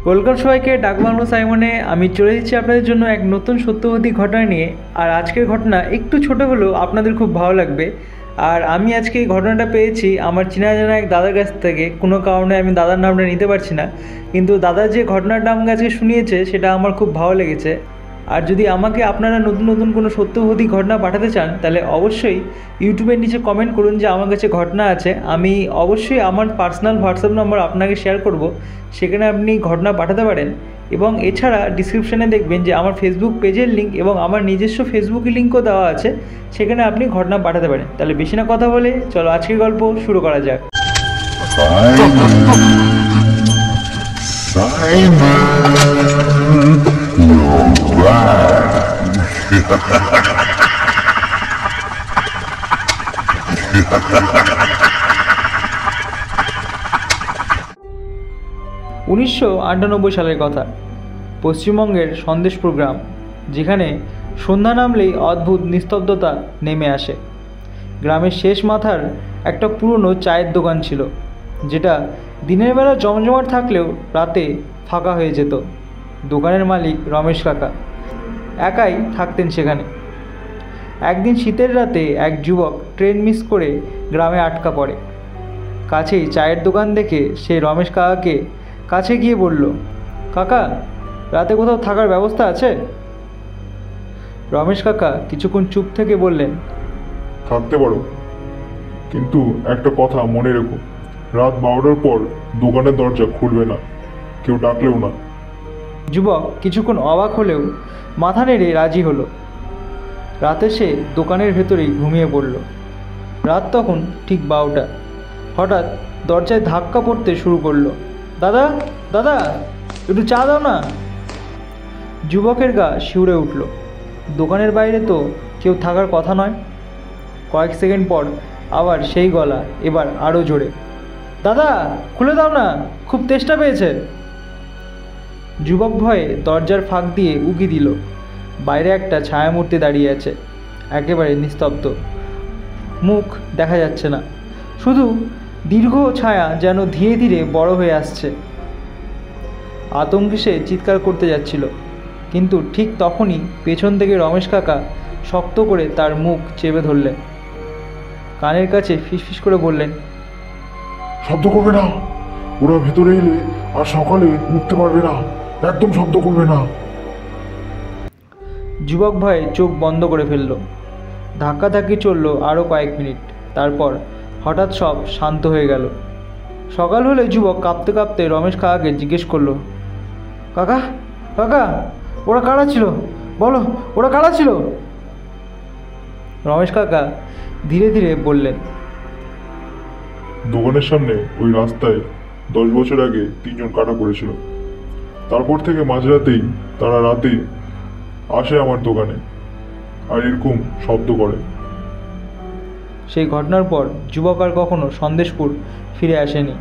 Welcome সবাইকে ডাক bungalow সাইমনে। আমি চলে এসেছি আপনাদের জন্য এক নতুন সত্যবাদী ঘটনা নিয়ে। আর আজকের ঘটনা একটু ছোট হলেও আপনাদের খুব ভালো লাগবে। আর আমি আজকে এই ঘটনাটা পেয়েছি আমার চেনা জানা এক দাদার কাছ থেকে। কোনো কারণে আমি দাদার নামটা নিতে পারছি না, কিন্তু দাদা যে ঘটনাটা আমাকে আজকে শুনিয়েছে সেটা আমার খুব ভালো লেগেছে। আর যদি আমাকে আপনারা নতুন নতুন কোনো সত্যবাদী ঘটনা পাঠাতে চান তাহলে অবশ্যই ইউটিউবের নিচে কমেন্ট করুন যে আমার কাছে ঘটনা আছে। আমি অবশ্যই আমার পার্সোনাল হোয়াটসঅ্যাপ নম্বর আপনাকে শেয়ার করব, সেখানে আপনি ঘটনা পাঠাতে পারেন। এবং এছাড়া ডিসক্রিপশানে দেখবেন যে আমার ফেসবুক পেজের লিঙ্ক এবং আমার নিজস্ব ফেসবুকের লিঙ্কও দেওয়া আছে, সেখানে আপনি ঘটনা পাঠাতে পারেন। তাহলে বেশি না কথা বলে চলো আজকের গল্প শুরু করা যাক। উনিশশো 98 সালের কথা। পশ্চিমবঙ্গের সন্দেশপুর গ্রাম, যেখানে সন্ধ্যা নামলেই অদ্ভুত নিস্তব্ধতা নেমে আসে। গ্রামের শেষ মাথার একটা পুরনো চায়ের দোকান ছিল, যেটা দিনের বেলা জমজমাট থাকলেও রাতে ফাঁকা হয়ে যেত। দোকানের মালিক রমেশ কাকা একাই থাকতেন সেখানে। একদিন শীতের রাতে এক যুবক ট্রেন মিস করে গ্রামে আটকা পড়ে। কাছেই চায়ের দোকান দেখে সে রমেশ কাকাকে কাছে গিয়ে বলল, কাকা, রাতে কোথাও থাকার ব্যবস্থা আছে? রমেশ কাকা কিছুক্ষণ চুপ থেকে বললেন, থাকতে পারো, কিন্তু একটা কথা মনে রেখো, রাত 12টার পর দোকানের দরজা খুলবে না, কেউ ডাকলেও না। যুবক কিছুক্ষণ অবাক হলেও মাথা নেড়ে রাজি হলো। রাতে সে দোকানের ভেতরেই ঘুমিয়ে পড়ল। রাত তখন ঠিক 12টা। হঠাৎ দরজায় ধাক্কা পড়তে শুরু করলো। দাদা, দাদা, একটু চা দাও না। যুবকের গা শিউরে উঠল। দোকানের বাইরে তো কেউ থাকার কথা নয়। কয়েক সেকেন্ড পর আবার সেই গলা, এবার আরও জোরে, দাদা, খুলে দাও না, খুব তেষ্টা পেয়েছে। যুবক ভয়ে দরজার ফাঁক দিয়ে উকি দিল। বাইরে একটা ছায়ামূর্তি দাঁড়িয়ে আছে, একেবারে নিস্তব্ধ। মুখ দেখা যাচ্ছে না, শুধু দীর্ঘ ছায়া যেন ধীরে ধীরে বড় হয়ে আসছে। আতঙ্কে সে চিৎকার করতে যাচ্ছিল, কিন্তু ঠিক তখনই পেছন থেকে রমেশ কাকা শক্ত করে তার মুখ চেপে ধরলেন। কানের কাছে ফিসফিস করে বললেন, শব্দ করবে না, ওরা ভেতরে এলে আর সকালে উঠতে পারবে না, একদম শব্দ করবে না। যুবক ভয়ে চোখ বন্ধ করে ফেলল। ধাক্কাধাক্কি চলল আরও কয়েক মিনিট। তারপর হঠাৎ সব শান্ত হয়ে গেল। সকাল হলে যুবক কাঁপতে কাঁপতে রমেশ কাকাকে জিজ্ঞেস করলো, কাকা, কাকা, ওরা কারা ছিল? বলো, ওরা কারা ছিল? রমেশ কাকা ধীরে ধীরে বললেন, দোকানের সামনে ওই রাস্তায় 10 বছর আগে 3 জন কাটা পড়েছিল। তারপর থেকে মাঝরাতেই তারা রাতে আসে আমার দোকানে আর এরকম শব্দ করে। সেই ঘটনার পর যুবক আর কখনো সন্দেশপুর ফিরে আসেনি।